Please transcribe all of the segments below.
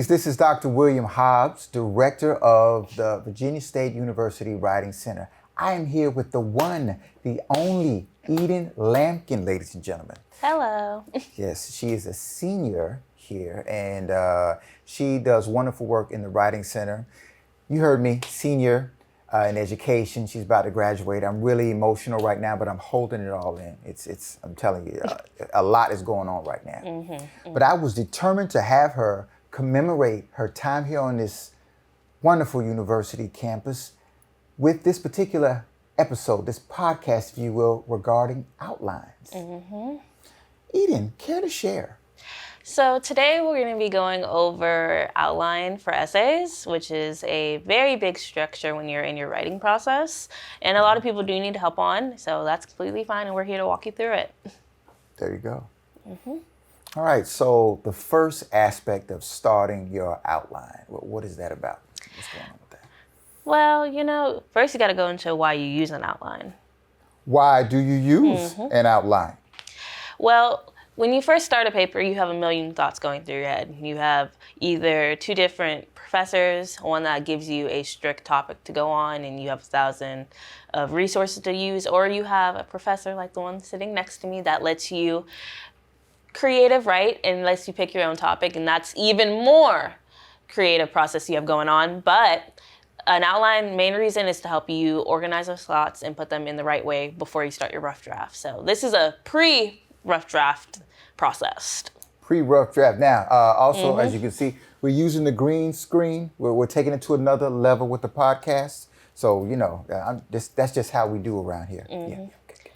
Greetings, this is Dr. William Hobbs, Director of the Virginia State University Writing Center. I am here with the one, the only Eden Lampkin, ladies and gentlemen. Hello. Yes, she is a senior here, and she does wonderful work in the Writing Center. You heard me, senior in education. She's about to graduate. I'm really emotional right now, but I'm holding it all in. I'm telling you, a lot is going on right now. But I was determined to have her commemorate her time here on this wonderful university campus with this particular episode, this podcast, if you will, regarding outlines. Eden, care to share? So today we're going to be going over outline for essays, which is a very big structure when you're in your writing process. And a lot of people do need help on, so that's completely fine, and we're here to walk you through it. There you go. All right, so the first aspect of starting your outline, what is that about? What's going on with that? Well, first you got to go into why you use an outline. Why do you use an outline? Well, when you first start a paper, you have a million thoughts going through your head. You have either two different professors, one that gives you a strict topic to go on, and you have 1,000 of resources to use, or you have a professor like the one sitting next to me that lets you creative write and lets you pick your own topic, and that's even more creative process you have going on. But an outline, main reason is to help you organize those thoughts and put them in the right way before you start your rough draft. So this is a pre-rough draft process. Pre-rough draft. Now, also, as you can see, we're using the green screen. We're taking it to another level with the podcast. So, that's just how we do around here. Yeah. Okay.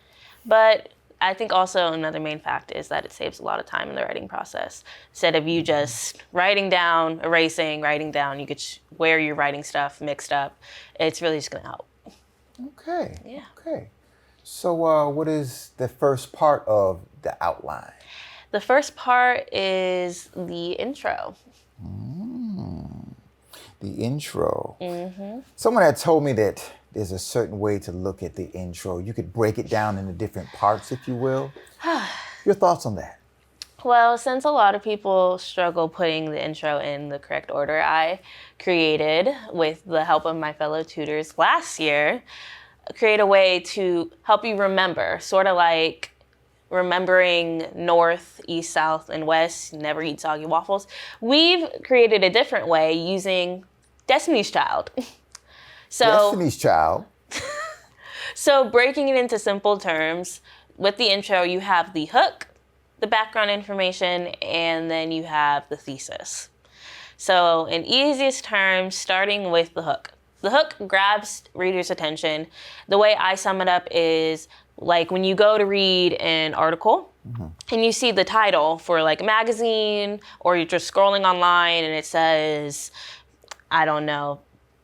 But I think also another main fact is that it saves a lot of time in the writing process. Instead of you just writing down, erasing, writing down, you could where you're writing stuff mixed up. It's really just going to help. Okay. Yeah. Okay. So what is the first part of the outline? The first part is the intro. The intro. Someone had told me that there's a certain way to look at the intro. You could break it down into different parts, if you will. Your thoughts on that? Well, since a lot of people struggle putting the intro in the correct order, I created, with the help of my fellow tutors last year, create a way to help you remember, sort of like remembering north, east, south, and west, never eat soggy waffles. We've created a different way using Destiny's Child. Destiny's Child. So breaking it into simple terms, with the intro, you have the hook, the background information, and then you have the thesis. So in easiest terms, starting with the hook. The hook grabs readers' attention. The way I sum it up is like when you go to read an article and you see the title for like a magazine, or you're just scrolling online and it says, I don't know,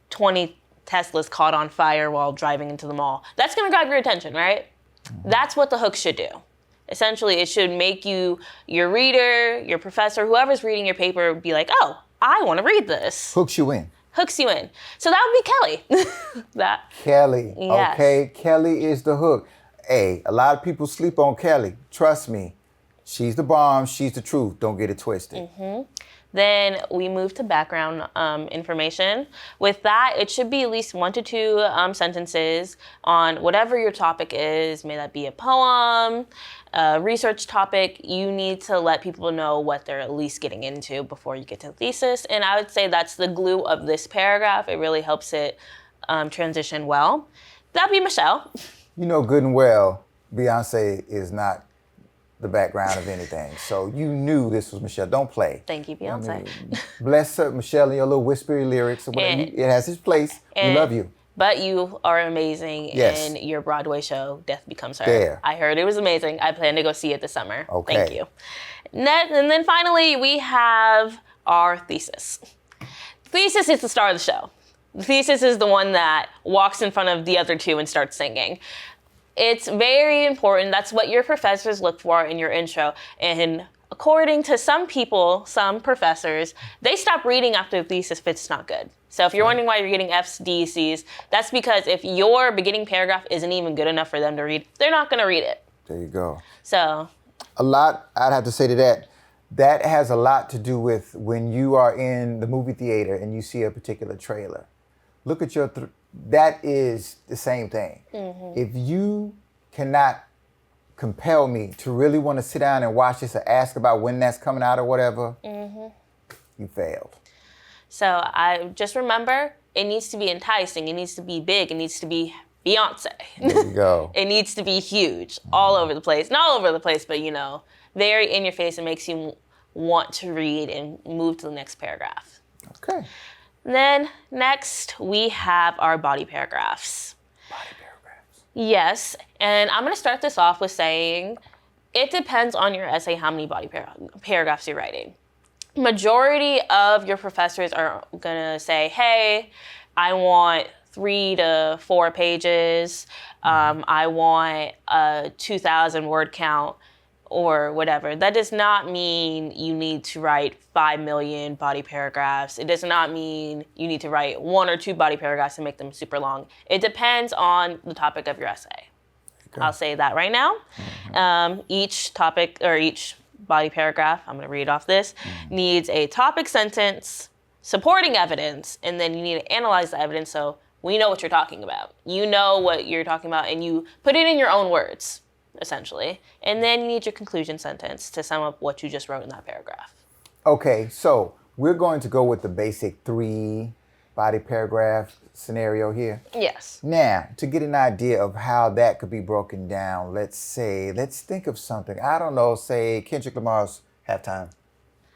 20 Teslas caught on fire while driving into the mall. That's going to grab your attention, right? That's what the hook should do. Essentially, it should make you, your reader, your professor, whoever's reading your paper, be like, oh, I want to read this. Hooks you in. Hooks you in. So that would be Kelly. Kelly. Yes. Okay, Kelly is the hook. Hey, a lot of people sleep on Kelly. Trust me. She's the bomb. She's the truth. Don't get it twisted. Then we move to background information. With that, it should be at least 1 to 2 sentences on whatever your topic is. May that be a poem, a research topic. You need to let people know what they're at least getting into before you get to the thesis. And I would say that's the glue of this paragraph. It really helps it transition well. That'd be Michelle. You know good and well, Beyonce is not the background of anything. So you knew this was Michelle. Don't play. Thank you, Beyonce. I mean, bless her, Michelle, and your little whispery lyrics. Or whatever. It has its place. We love you. But you are amazing in your Broadway show, Death Becomes Her. There. I heard it was amazing. I plan to go see it this summer. Okay. Thank you. And then finally, we have our thesis. Thesis is the star of the show. The thesis is the one that walks in front of the other two and starts singing. It's very important. That's what your professors look for in your intro. And according to some people, some professors, they stop reading after the thesis if it's not good. So if you're wondering why you're getting F's, D's, C's, that's because if your beginning paragraph isn't even good enough for them to read, they're not going to read it. There you go. So a lot, I'd have to say to that, that has a lot to do with when you are in the movie theater and you see a particular trailer. Look at that is the same thing. If you cannot compel me to really want to sit down and watch this or ask about when that's coming out or whatever, you failed. So I just remember, it needs to be enticing. It needs to be big. It needs to be Beyonce. There you go. It needs to be huge, all over the place. Not all over the place, but very in your face. It makes you want to read and move to the next paragraph. Okay. Then next we have our body paragraphs. Body paragraphs. Yes, and I'm going to start this off with saying it depends on your essay how many body paragraphs you're writing. Majority of your professors are going to say, hey, I want 3 to 4 pages. I want a 2,000 word count or whatever. That does not mean you need to write 5 million body paragraphs. It does not mean you need to write 1 or 2 body paragraphs and make them super long. It depends on the topic of your essay. Okay. I'll say that right now. Each topic or each body paragraph, I'm going to read off this, needs a topic sentence, supporting evidence, and then you need to analyze the evidence so we know what you're talking about. You know what you're talking about, and you put it in your own words, essentially. And then you need your conclusion sentence to sum up what you just wrote in that paragraph. Okay, so we're going to go with the basic 3 body paragraph scenario here. Yes. Now, to get an idea of how that could be broken down, let's think of something. I don't know, say Kendrick Lamar's halftime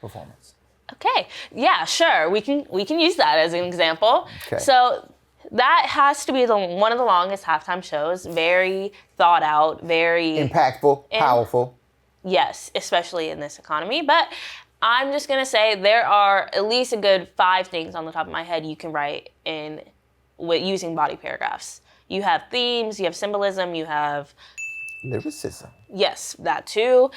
performance. Okay, yeah, sure. We can use that as an example. Okay. So that has to be one of the longest halftime shows. Very thought out, very impactful, powerful. Yes, especially in this economy. But I'm just gonna say there are at least a good 5 things on the top of my head you can write using body paragraphs. You have themes, you have symbolism, you have lyricism. Yes, that too.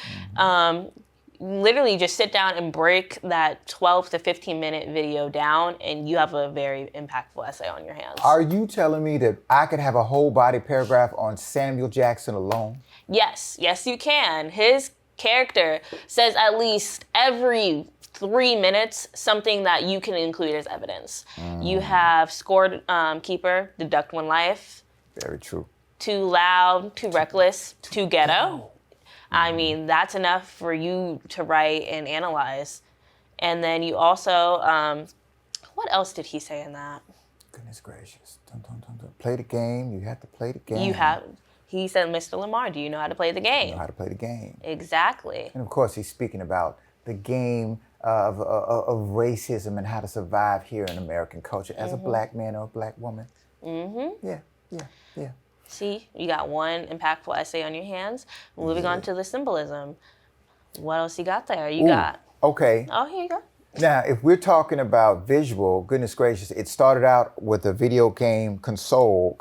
Literally just sit down and break that 12 to 15 minute video down and you have a very impactful essay on your hands. Are you telling me that I could have a whole body paragraph on Samuel Jackson alone? Yes, you can. His character says at least every 3 minutes something that you can include as evidence. You have scored keeper, deduct 1 life. Very true. Too loud, too reckless, too ghetto. I mean, that's enough for you to write and analyze. And then you also, what else did he say in that? Goodness gracious. Dun. Play the game. You have to play the game. He said, Mr. Lamar, do you know how to play the game? You know how to play the game. Exactly. And of course, he's speaking about the game of racism and how to survive here in American culture as a black man or a black woman. Yeah. See, you got 1 impactful essay on your hands. Moving on to the symbolism. What else you got there? Okay. Oh, here you go. Now, if we're talking about visual, goodness gracious, it started out with a video game console.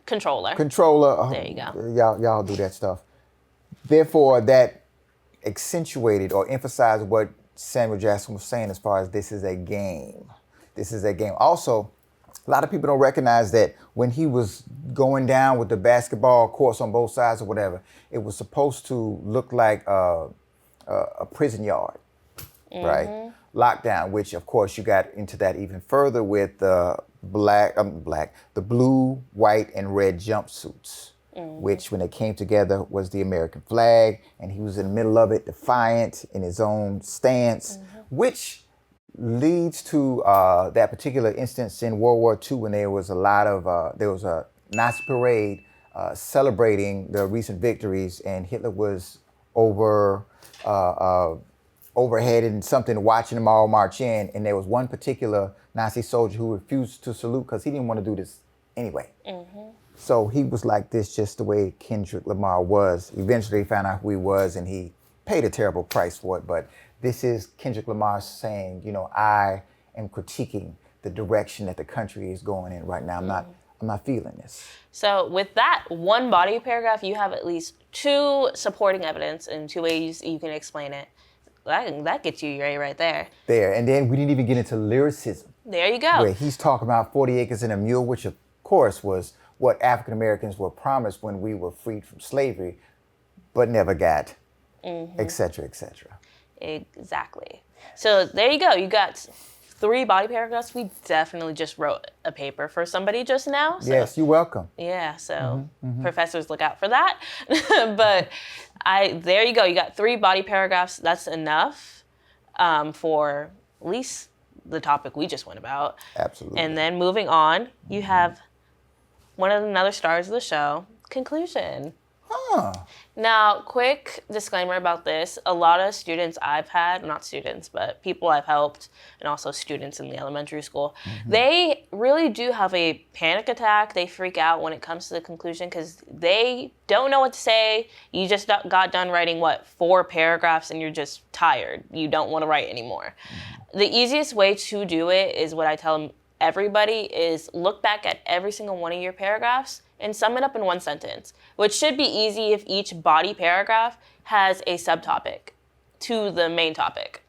Controller. There you go. Y'all do that stuff. Therefore, that accentuated or emphasized what Samuel Jackson was saying as far as this is a game. This is a game. Also, a lot of people don't recognize that when he was going down with the basketball courts on both sides or whatever, it was supposed to look like a prison yard, right? Lockdown, which of course you got into that even further with the the blue, white, and red jumpsuits, which when they came together was the American flag, and he was in the middle of it, defiant in his own stance, which leads to that particular instance in World War II when there was a Nazi parade celebrating the recent victories, and Hitler was overhead and something watching them all march in, and there was one particular Nazi soldier who refused to salute because he didn't want to do this anyway. So he was like this just the way Kendrick Lamar was. Eventually he found out who he was and he paid a terrible price for it, but this is Kendrick Lamar saying, I am critiquing the direction that the country is going in right now. I'm not feeling this. So with that 1 body paragraph, you have at least 2 supporting evidence and 2 ways you can explain it. That gets you your A right there. And then we didn't even get into lyricism. There you go. Where he's talking about 40 acres and a mule, which of course was what African Americans were promised when we were freed from slavery, but never got et cetera, et cetera. Exactly. So there you go. You got 3 body paragraphs. We definitely just wrote a paper for somebody just now. So, Yes, you're welcome. yeah, so professors look out for that. But there you go. You got 3 body paragraphs. That's enough for at least the topic we just went about. Absolutely. And then moving on, you have one of another stars of the show, conclusion. Huh. Now, quick disclaimer about this. A lot of students I've had, not students, but people I've helped, and also students in the elementary school, they really do have a panic attack. They freak out when it comes to the conclusion because they don't know what to say. You just got done writing, 4 paragraphs and you're just tired. You don't want to write anymore. The easiest way to do it is what I tell everybody is look back at every single one of your paragraphs and sum it up in 1 sentence, which should be easy if each body paragraph has a subtopic to the main topic.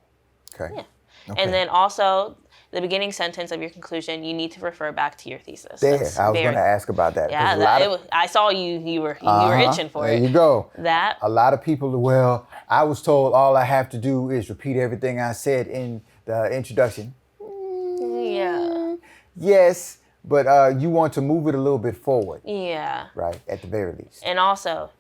Okay. Yeah. Okay. And then also the beginning sentence of your conclusion, you need to refer back to your thesis. I was going to ask about that. Yeah, I saw you were itching for it. There you go. That. A lot of people, well, I was told all I have to do is repeat everything I said in the introduction. Yeah. Yes, but you want to move it a little bit forward. Yeah. Right, at the very least. And also,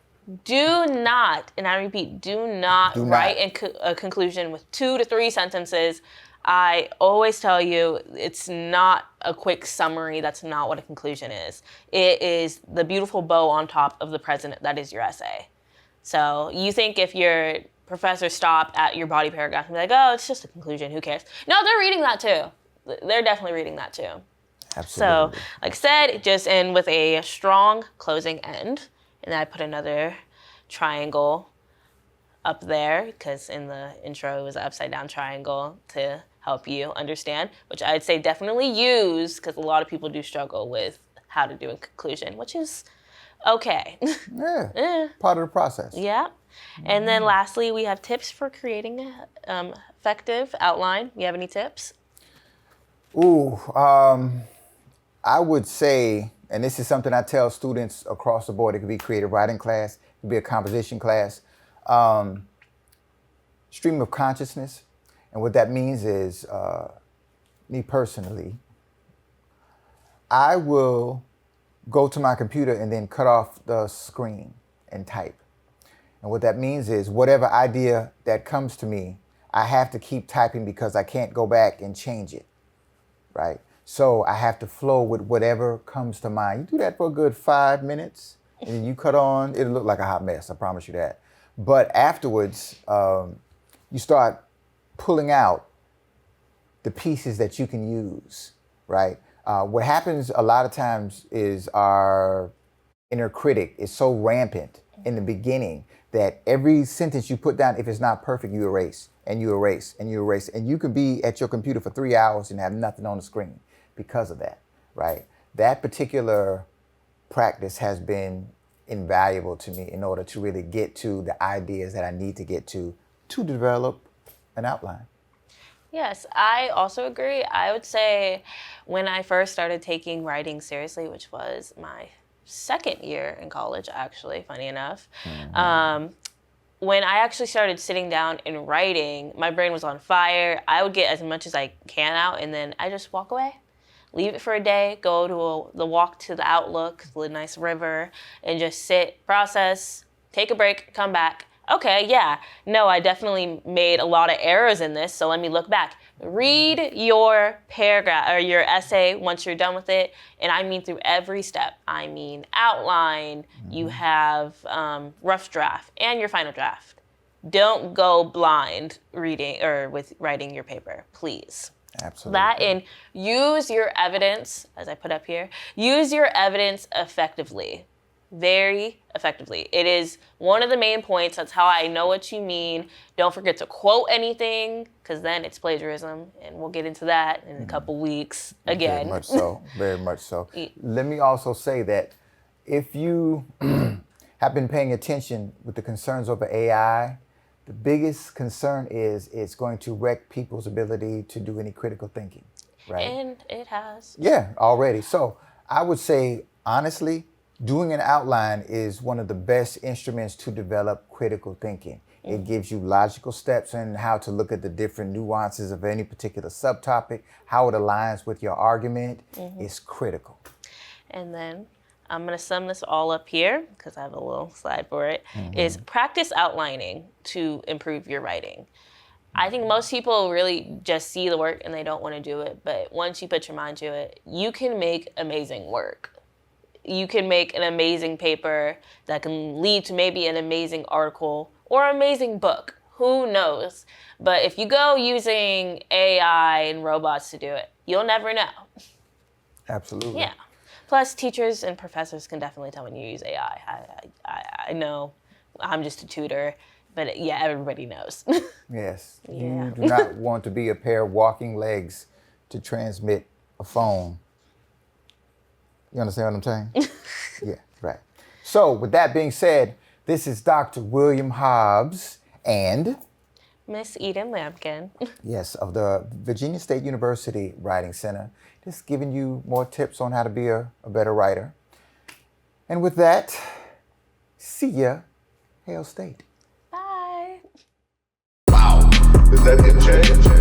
do not, and I repeat, do not write a conclusion with 2 to 3 sentences. I always tell you, it's not a quick summary. That's not what a conclusion is. It is the beautiful bow on top of the present that is your essay. So you think if your professor stopped at your body paragraph and be like, oh, it's just a conclusion, who cares? No, they're reading that too. They're definitely reading that too. Absolutely. So, like I said, just end with a strong closing end. And then I put another triangle up there because in the intro it was an upside down triangle to help you understand, which I'd say definitely use because a lot of people do struggle with how to do a conclusion, which is okay. Yeah, part of the process. Yeah. And then lastly, we have tips for creating an effective outline. You have any tips? Ooh, I would say, and this is something I tell students across the board, it could be creative writing class, it could be a composition class, stream of consciousness. And what that means is, me personally, I will go to my computer and then cut off the screen and type. And what that means is whatever idea that comes to me, I have to keep typing because I can't go back and change it, right? So I have to flow with whatever comes to mind. You do that for a good 5 minutes and then you cut on, it'll look like a hot mess, I promise you that. But afterwards, you start pulling out the pieces that you can use, right? What happens a lot of times is our inner critic is so rampant in the beginning that every sentence you put down, if it's not perfect, you erase and you erase and you erase. And you could be at your computer for 3 hours and have nothing on the screen because of that, right? That particular practice has been invaluable to me in order to really get to the ideas that I need to get to develop an outline. Yes, I also agree. I would say when I first started taking writing seriously, which was my 2nd year in college, actually, funny enough, when I actually started sitting down and writing, my brain was on fire. I would get as much as I can out, and then I just walk away, leave it for a day, go to the walk to the Outlook, the nice river, and just sit, process, take a break, come back. Okay, yeah, no, I definitely made a lot of errors in this, so let me look back. Read your paragraph or your essay once you're done with it, and I mean through every step. I mean outline, you have rough draft, and your final draft. Don't go blind reading or with writing your paper, please. Absolutely. That and use your evidence, as I put up here, use your evidence effectively. Very effectively. It is one of the main points. That's how I know what you mean. Don't forget to quote anything, because then it's plagiarism, and we'll get into that in a couple weeks again. Very much so. Very much so. Let me also say that if you have been paying attention with the concerns over AI, the biggest concern is it's going to wreck people's ability to do any critical thinking, right? And it has. Yeah, already. So I would say, honestly, doing an outline is one of the best instruments to develop critical thinking. It gives you logical steps in how to look at the different nuances of any particular subtopic, how it aligns with your argument is critical. And then I'm going to sum this all up here because I have a little slide for it, is practice outlining to improve your writing. I think most people really just see the work and they don't want to do it. But once you put your mind to it, you can make amazing work. You can make an amazing paper that can lead to maybe an amazing article or amazing book. Who knows? But if you go using AI and robots to do it, you'll never know. Absolutely. Yeah. Plus, teachers and professors can definitely tell when you use AI. I know I'm just a tutor, but yeah, everybody knows. Yes. Yeah. You do not want to be a pair of walking legs to transmit a phone. You understand what I'm saying? Yeah, right. So, with that being said, this is Dr. William Hobbs and Miss Eden Lampkin. yes, of the Virginia State University Writing Center, just giving you more tips on how to be a better writer. And with that, see ya, Hail State. Bye. Wow, is that the change?